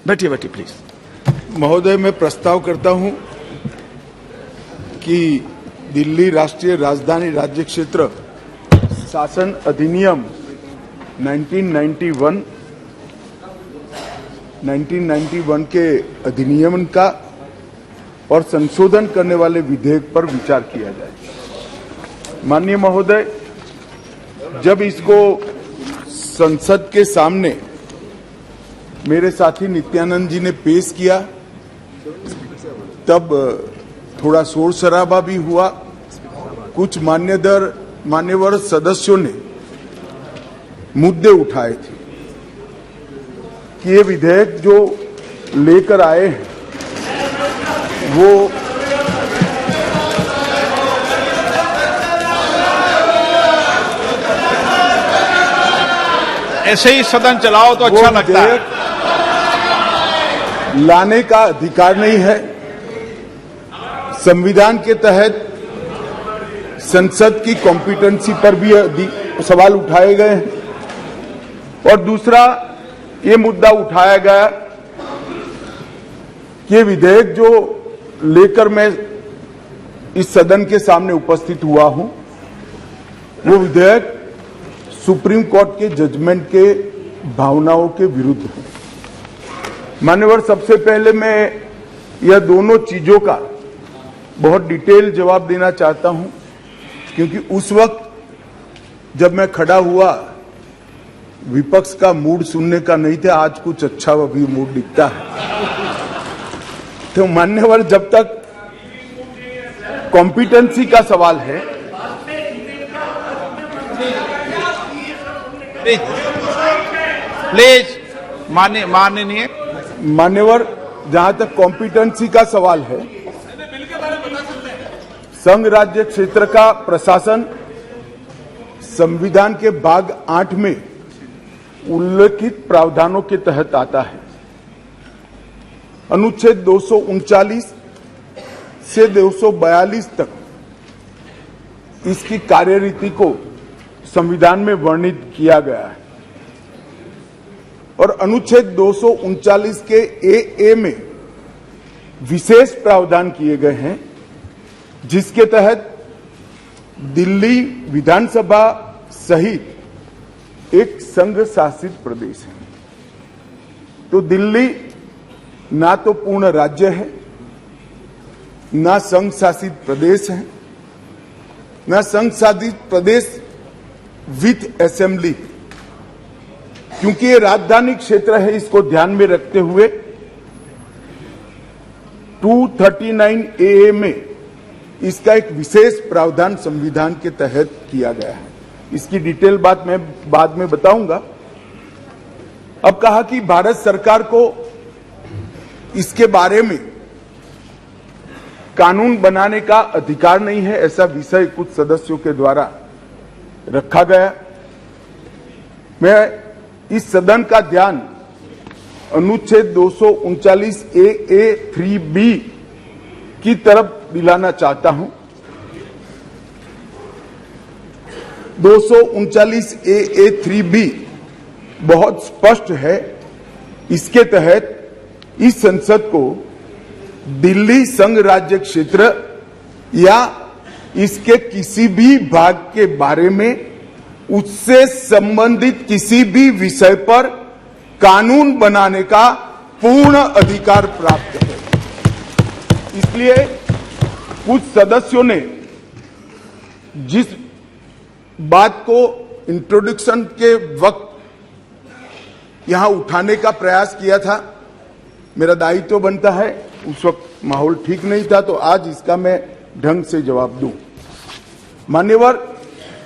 बैठिए बैठिए प्लीज। महोदय, मैं प्रस्ताव करता हूं कि दिल्ली राष्ट्रीय राजधानी राज्य क्षेत्र शासन अधिनियम 1991 के अधिनियम का और संशोधन करने वाले विधेयक पर विचार किया जाए। माननीय महोदय, जब इसको संसद के सामने मेरे साथी नित्यानंद जी ने पेश किया तब थोड़ा शोर शराबा भी हुआ। कुछ मान्यवर सदस्यों ने मुद्दे उठाए थे कि ये विधेयक जो लेकर आए हैं वो ऐसे ही सदन चलाओ तो अच्छा लगता है। लाने का अधिकार नहीं है। संविधान के तहत संसद की कॉम्पिटेंसी पर भी सवाल उठाए गए हैं और दूसरा ये मुद्दा उठाया गया कि ये विधेयक जो लेकर मैं इस सदन के सामने उपस्थित हुआ हूं वो विधेयक सुप्रीम कोर्ट के जजमेंट के भावनाओं के विरुद्ध है। मान्यवर, सबसे पहले मैं यह दोनों चीजों का बहुत डिटेल जवाब देना चाहता हूं क्योंकि उस वक्त जब मैं खड़ा हुआ विपक्ष का मूड सुनने का नहीं था। आज कुछ अच्छा भी मूड दिखता है। तो मान्यवर, जब तक कॉम्पिटेंसी का सवाल है, प्लीज माननीय मान्यवर, जहां तक कॉम्पिटेंसी का सवाल है, संघ राज्य क्षेत्र का प्रशासन संविधान के भाग 8 में उल्लेखित प्रावधानों के तहत आता है। अनुच्छेद 239 से 242 तक इसकी कार्यरीति को संविधान में वर्णित किया गया है और अनुच्छेद 239 के ए में विशेष प्रावधान किए गए हैं जिसके तहत दिल्ली विधानसभा सहित एक संघ शासित प्रदेश है। तो दिल्ली ना तो पूर्ण राज्य है, ना संघ शासित प्रदेश है, ना संघ शासित प्रदेश विथ असेंबली। क्योंकि ये राजधानी क्षेत्र है, इसको ध्यान में रखते हुए 239A में इसका एक विशेष प्रावधान संविधान के तहत किया गया है। इसकी डिटेल बात मैं बाद में बताऊंगा। अब कहा कि भारत सरकार को इसके बारे में कानून बनाने का अधिकार नहीं है, ऐसा विषय कुछ सदस्यों के द्वारा रखा गया। मैं इस सदन का ध्यान अनुच्छेद 239A3B की तरफ दिलाना चाहता हूं। 239A3B बहुत स्पष्ट है। इसके तहत इस संसद को दिल्ली संघ राज्य क्षेत्र या इसके किसी भी भाग के बारे में उससे संबंधित किसी भी विषय पर कानून बनाने का पूर्ण अधिकार प्राप्त है। इसलिए कुछ सदस्यों ने जिस बात को इंट्रोडक्शन के वक्त यहां उठाने का प्रयास किया था, मेरा दायित्व बनता है, उस वक्त माहौल ठीक नहीं था, तो आज इसका मैं ढंग से जवाब दूं। मान्यवर,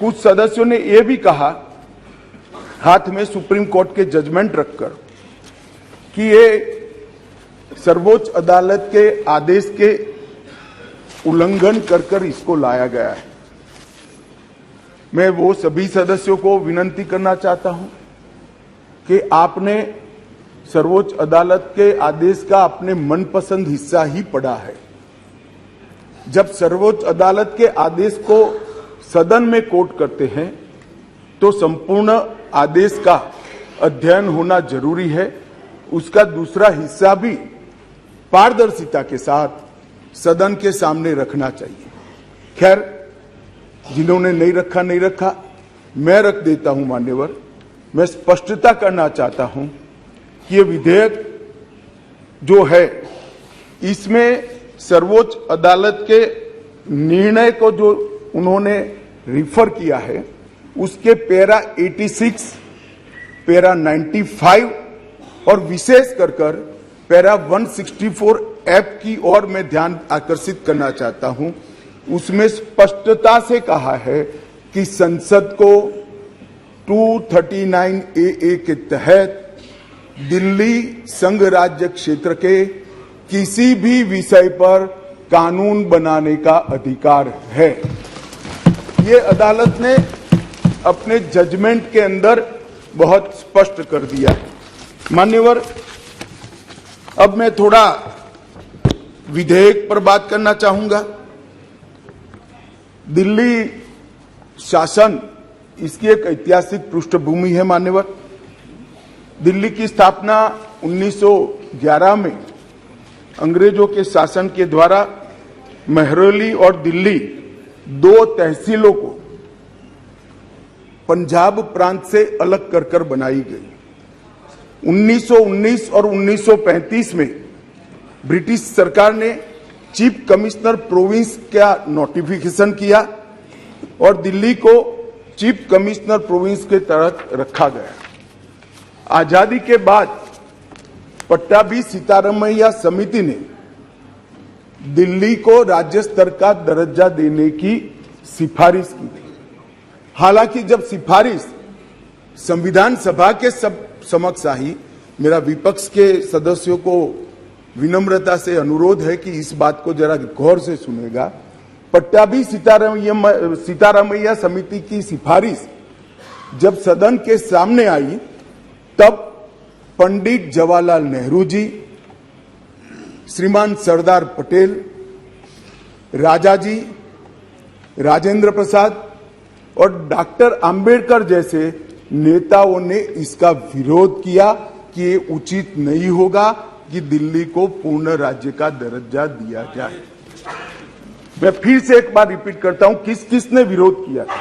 कुछ सदस्यों ने यह भी कहा हाथ में सुप्रीम कोर्ट के जजमेंट रखकर कि ये सर्वोच्च अदालत के आदेश के उल्लंघन कर इसको लाया गया है। मैं वो सभी सदस्यों को विनती करना चाहता हूं कि आपने सर्वोच्च अदालत के आदेश का अपने मनपसंद हिस्सा ही पढ़ा है। जब सर्वोच्च अदालत के आदेश को सदन में कोट करते हैं तो संपूर्ण आदेश का अध्ययन होना जरूरी है, उसका दूसरा हिस्सा भी पारदर्शिता के साथ सदन के सामने रखना चाहिए। खैर, जिन्होंने नहीं रखा, मैं रख देता हूं मान्यवर। मैं स्पष्टता करना चाहता हूं कि ये विधेयक जो है, इसमें सर्वोच्च अदालत के निर्णय को जो उन्होंने रिफर किया है, उसके पैरा 86, पैरा 95 और विशेष कर पैरा 164F की ओर मैं ध्यान आकर्षित करना चाहता हूं। उसमें स्पष्टता से कहा है कि संसद को 239AA के तहत दिल्ली संघ राज्य क्षेत्र के किसी भी विषय पर कानून बनाने का अधिकार है। ये अदालत ने अपने जजमेंट के अंदर बहुत स्पष्ट कर दिया है। मान्यवर, अब मैं थोड़ा विधेयक पर बात करना चाहूंगा। दिल्ली शासन, इसकी एक ऐतिहासिक पृष्ठभूमि है मान्यवर। दिल्ली की स्थापना 1911 में अंग्रेजों के शासन के द्वारा महरौली और दिल्ली, दो तहसीलों को पंजाब प्रांत से अलग कर बनाई गई। 1919 और 1935 में ब्रिटिश सरकार ने चीफ कमिश्नर प्रोविंस का नोटिफिकेशन किया और दिल्ली को चीफ कमिश्नर प्रोविंस के तहत रखा गया। आजादी के बाद पट्टाभी सीतारामैया समिति ने दिल्ली को राज्य स्तर का दर्जा देने की सिफारिश की थी। हालांकि जब सिफारिश संविधान सभा के समक्ष आई, मेरा विपक्ष के सदस्यों को विनम्रता से अनुरोध है कि इस बात को जरा गौर से सुनेगा। पट्टाभी सीतारामैया समिति की सिफारिश जब सदन के सामने आई, तब पंडित जवाहरलाल नेहरू जी, श्रीमान सरदार पटेल, राजा जी, राजेंद्र प्रसाद और डॉक्टर अंबेडकर जैसे नेताओं ने इसका विरोध किया कि ये उचित नहीं होगा कि दिल्ली को पूर्ण राज्य का दर्जा दिया जाए। मैं फिर से एक बार रिपीट करता हूं, किस किसने विरोध किया था?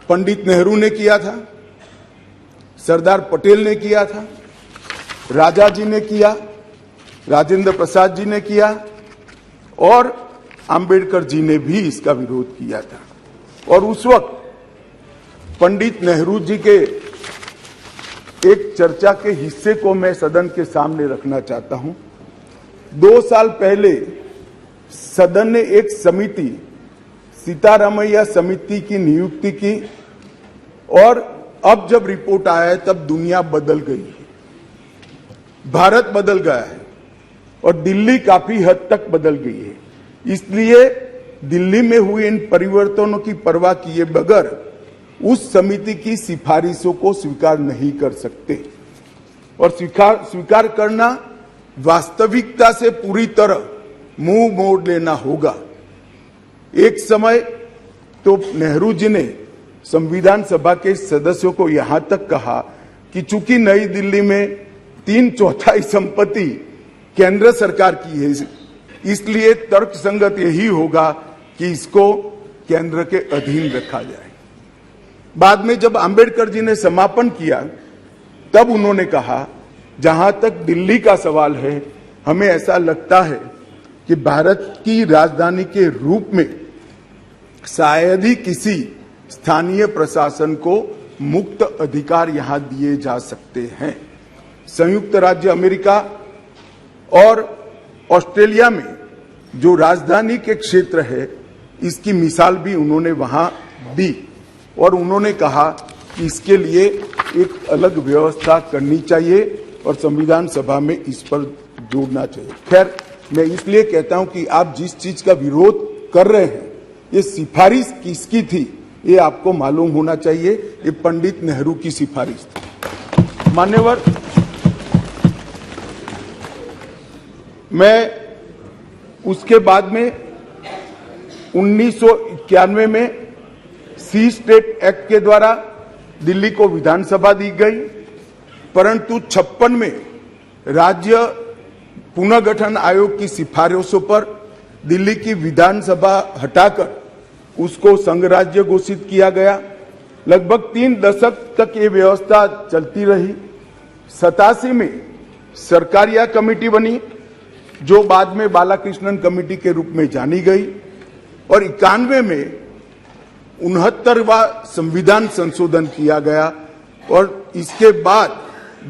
पंडित नेहरू ने किया था, सरदार पटेल ने किया था, राजा जी ने किया, राजेंद्र प्रसाद जी ने किया और अंबेडकर जी ने भी इसका विरोध किया था। और उस वक्त पंडित नेहरू जी के एक चर्चा के हिस्से को मैं सदन के सामने रखना चाहता हूं। 2 साल पहले सदन ने एक समिति, सीतारामैया समिति की नियुक्ति की और अब जब रिपोर्ट आया है तब दुनिया बदल गई है, भारत बदल गया है और दिल्ली काफी हद तक बदल गई है। इसलिए दिल्ली में हुए इन परिवर्तनों की परवाह किए बगैर उस समिति की सिफारिशों को स्वीकार नहीं कर सकते और स्वीकार करना वास्तविकता से पूरी तरह मुंह मोड़ लेना होगा। एक समय तो नेहरू जी ने संविधान सभा के सदस्यों को यहां तक कहा कि चूंकि नई दिल्ली में 3/4 संपत्ति केंद्र सरकार की है, इसलिए तर्कसंगत यही होगा कि इसको केंद्र के अधीन रखा जाए। बाद में जब अंबेडकर जी ने समापन किया, तब उन्होंने कहा, जहां तक दिल्ली का सवाल है, हमें ऐसा लगता है कि भारत की राजधानी के रूप में शायद ही किसी स्थानीय प्रशासन को मुक्त अधिकार यहां दिए जा सकते हैं। संयुक्त राज्य अमेरिका और ऑस्ट्रेलिया में जो राजधानी के क्षेत्र है, इसकी मिसाल भी उन्होंने वहां दी और उन्होंने कहा कि इसके लिए एक अलग व्यवस्था करनी चाहिए और संविधान सभा में इस पर जोड़ना चाहिए। खैर, मैं इसलिए कहता हूं कि आप जिस चीज का विरोध कर रहे हैं, ये सिफारिश किसकी थी ये आपको मालूम होना चाहिए। ये पंडित नेहरू की सिफारिश थी। मान्यवर, मैं उसके बाद में 1991 में सी स्टेट एक्ट के द्वारा दिल्ली को विधानसभा दी गई परंतु 56 में राज्य पुनर्गठन आयोग की सिफारिशों पर दिल्ली की विधानसभा हटाकर उसको संघ राज्य घोषित किया गया। लगभग 3 दशक तक ये व्यवस्था चलती रही। 87 में सरकारिया कमेटी बनी, जो बाद में बालाकृष्णन कमेटी के रूप में जानी गई, और 91 में 69वां संविधान संशोधन किया गया, और इसके बाद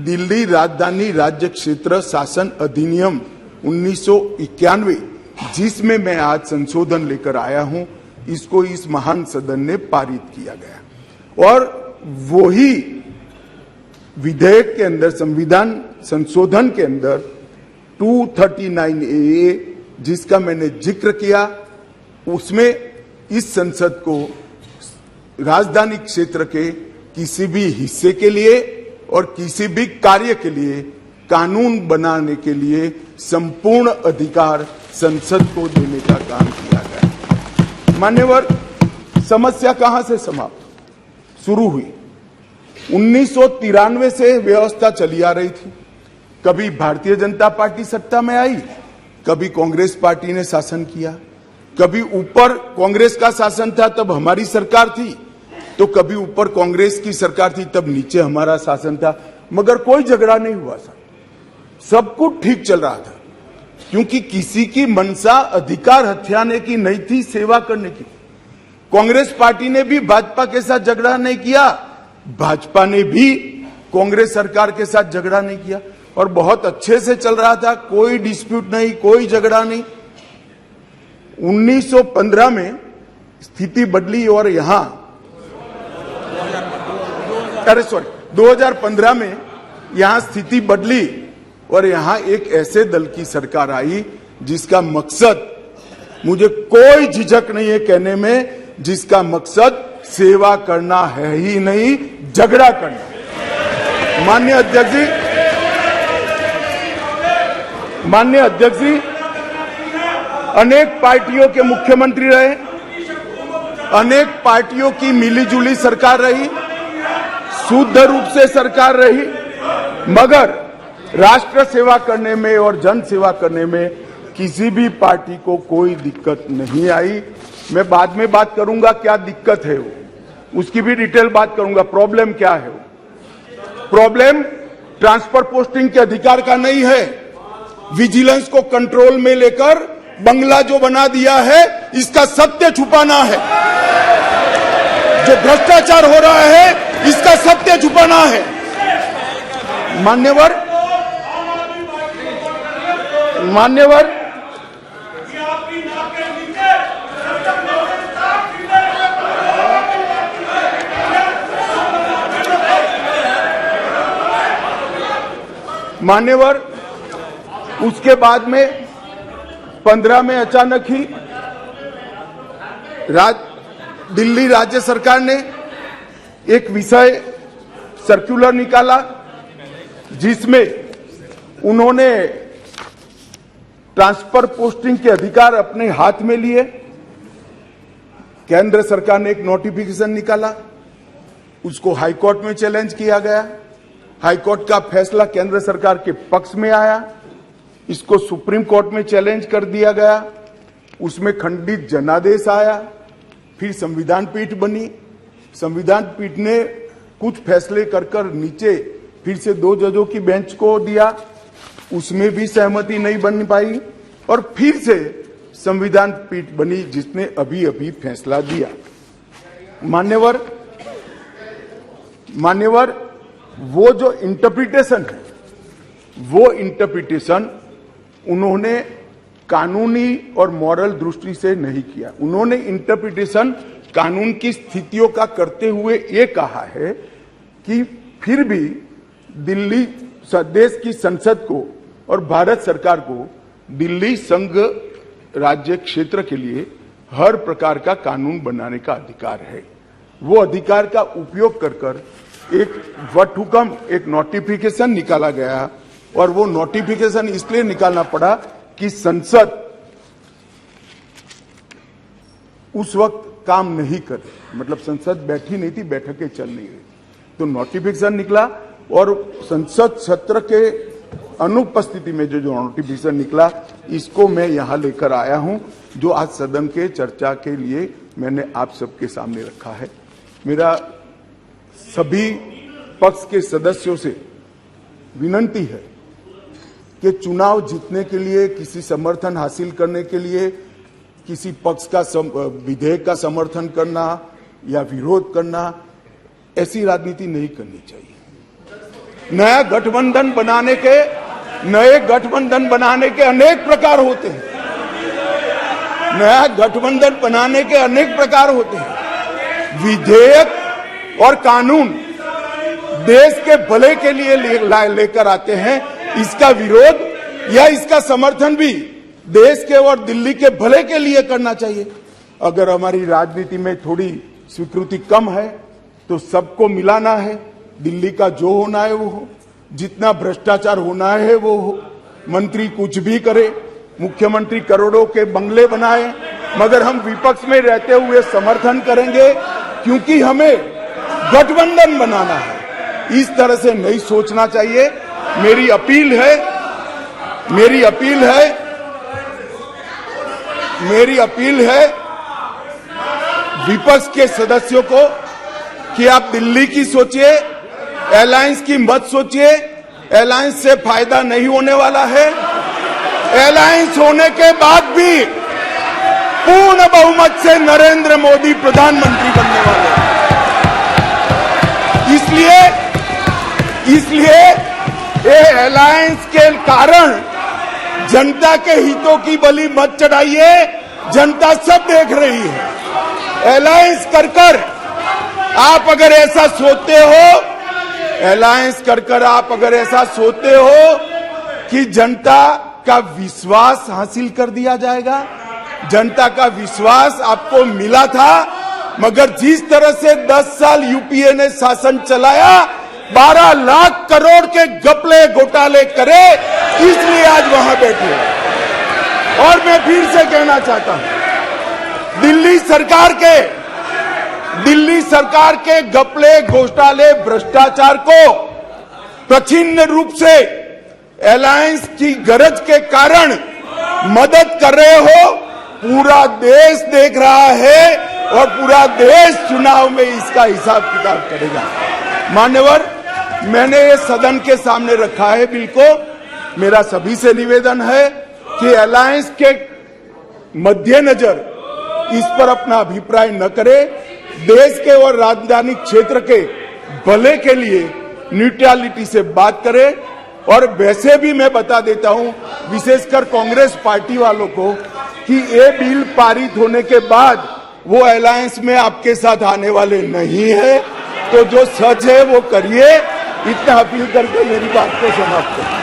दिल्ली राजधानी राज्य क्षेत्र शासन अधिनियम 1991, जिसमें मैं आज संशोधन लेकर आया हूं, इसको इस महान सदन ने पारित किया गया। और वही विधेयक के अंदर, संविधान संशोधन के अंदर 239A, जिसका मैंने जिक्र किया, उसमें इस संसद को राजधानी क्षेत्र के किसी भी हिस्से के लिए और किसी भी कार्य के लिए कानून बनाने के लिए संपूर्ण अधिकार संसद को देने का काम किया गया। मान्यवर, समस्या कहां से समाप्त शुरू हुई? 1993 से व्यवस्था चली आ रही थी। कभी भारतीय जनता पार्टी सत्ता में आई, कभी कांग्रेस पार्टी ने शासन किया, कभी ऊपर कांग्रेस का शासन था तब हमारी सरकार थी, तो कभी ऊपर कांग्रेस की सरकार थी तब नीचे हमारा शासन था, मगर कोई झगड़ा नहीं हुआ था, सब कुछ ठीक चल रहा था, क्योंकि किसी की मंशा अधिकार हथियाने की नहीं थी, सेवा करने की। कांग्रेस पार्टी ने भी भाजपा के साथ झगड़ा नहीं किया, भाजपा ने भी कांग्रेस सरकार के साथ झगड़ा नहीं किया, और बहुत अच्छे से चल रहा था, कोई डिस्प्यूट नहीं, कोई झगड़ा नहीं। 1915 में स्थिति बदली और यहां 2015 में यहां स्थिति बदली और यहां एक ऐसे दल की सरकार आई जिसका मकसद, मुझे कोई झिझक नहीं है कहने में, जिसका मकसद सेवा करना है ही नहीं, झगड़ा करना। माननीय अध्यक्ष जी अनेक पार्टियों के मुख्यमंत्री रहे, अनेक पार्टियों की मिलीजुली सरकार रही, शुद्ध रूप से सरकार रही, मगर राष्ट्र सेवा करने में और जन सेवा करने में किसी भी पार्टी को कोई दिक्कत नहीं आई। मैं बाद में बात करूंगा क्या दिक्कत है वो, उसकी भी डिटेल बात करूंगा, प्रॉब्लम क्या है वो। प्रॉब्लम ट्रांसफर पोस्टिंग के अधिकार का नहीं है, विजिलेंस को कंट्रोल में लेकर बंगला जो बना दिया है, इसका सत्य छुपाना है। जो भ्रष्टाचार हो रहा है, इसका सत्य छुपाना है। मान्यवर उसके बाद में 15 में अचानक ही दिल्ली राज्य सरकार ने एक विषय सर्कुलर निकाला, जिसमें उन्होंने ट्रांसफर पोस्टिंग के अधिकार अपने हाथ में लिए। केंद्र सरकार ने एक नोटिफिकेशन निकाला, उसको हाईकोर्ट में चैलेंज किया गया। हाईकोर्ट का फैसला केंद्र सरकार के पक्ष में आया, इसको सुप्रीम कोर्ट में चैलेंज कर दिया गया, उसमें खंडित जनादेश आया, फिर संविधान पीठ बनी। संविधान पीठ ने कुछ फैसले कर नीचे फिर से 2 जजों की बेंच को दिया, उसमें भी सहमति नहीं बन पाई, और फिर से संविधान पीठ बनी जिसने अभी अभी फैसला दिया। मान्यवर वो जो इंटरप्रिटेशन है, वो इंटरप्रिटेशन उन्होंने कानूनी और मॉरल दृष्टि से नहीं किया। उन्होंने इंटरप्रिटेशन कानून की स्थितियों का करते हुए ये कहा है कि फिर भी दिल्ली देश की संसद को और भारत सरकार को दिल्ली संघ राज्य क्षेत्र के लिए हर प्रकार का कानून बनाने का अधिकार है। वो अधिकार का उपयोग कर एक वटहुकम, एक नोटिफिकेशन निकाला गया, और वो नोटिफिकेशन इसलिए निकालना पड़ा कि संसद उस वक्त काम नहीं कर, मतलब संसद बैठी नहीं थी, बैठकें चल नहीं रही, तो नोटिफिकेशन निकला और संसद सत्र के अनुपस्थिति में जो नोटिफिकेशन निकला, इसको मैं यहां लेकर आया हूं, जो आज सदन के चर्चा के लिए मैंने आप सबके सामने रखा है। मेरा सभी पक्ष के सदस्यों से विनती है कि चुनाव जीतने के लिए, किसी समर्थन हासिल करने के लिए, किसी पक्ष का विधेयक का समर्थन करना या विरोध करना, ऐसी राजनीति नहीं करनी चाहिए। नए गठबंधन बनाने के अनेक प्रकार होते हैं। नया गठबंधन बनाने के अनेक प्रकार होते हैं। विधेयक और कानून देश के भले के लिए लेकर आते हैं। इसका विरोध या इसका समर्थन भी देश के और दिल्ली के भले के लिए करना चाहिए। अगर हमारी राजनीति में थोड़ी स्वीकृति कम है तो सबको मिलाना है। दिल्ली का जो होना है वो हो, जितना भ्रष्टाचार होना है वो हो। मंत्री कुछ भी करे, मुख्यमंत्री करोड़ों के बंगले बनाए, मगर हम विपक्ष में रहते हुए समर्थन करेंगे, क्योंकि हमें गठबंधन बनाना है। इस तरह से नहीं सोचना चाहिए। मेरी अपील है विपक्ष के सदस्यों को कि आप दिल्ली की सोचिए, अलायंस की मत सोचिए। अलायंस से फायदा नहीं होने वाला है। अलायंस होने के बाद भी पूर्ण बहुमत से नरेंद्र मोदी प्रधानमंत्री बनने वाले हैं। इसलिए ये अलायंस के कारण जनता के हितों की बलि मत चढ़ाइए। जनता सब देख रही है। अलायंस कर आप अगर ऐसा सोचते हो कि जनता का विश्वास हासिल कर दिया जाएगा, जनता का विश्वास आपको मिला था, मगर जिस तरह से 10 साल यूपीए ने शासन चलाया, 12 लाख करोड़ के घपले घोटाले करे, इसलिए आज वहां बैठे। और मैं फिर से कहना चाहता हूं, दिल्ली सरकार के घपले घोटाले भ्रष्टाचार को प्रच्छिन्न रूप से अलायंस की गरज के कारण मदद कर रहे हो। पूरा देश देख रहा है और पूरा देश चुनाव में इसका हिसाब किताब करेगा। मान्यवर, मैंने ये सदन के सामने रखा है बिल को। मेरा सभी से निवेदन है कि अलायंस के मद्देनजर इस पर अपना अभिप्राय न करे। देश के और राजधानी क्षेत्र के भले के लिए न्यूट्रलिटी से बात करे। और वैसे भी मैं बता देता हूं, विशेषकर कांग्रेस पार्टी वालों को, कि ये बिल पारित होने के बाद वो अलायंस में आपके साथ आने वाले नहीं है। तो जो सच है वो करिए। इतना अपील करके मेरी बात को समाप्त करें।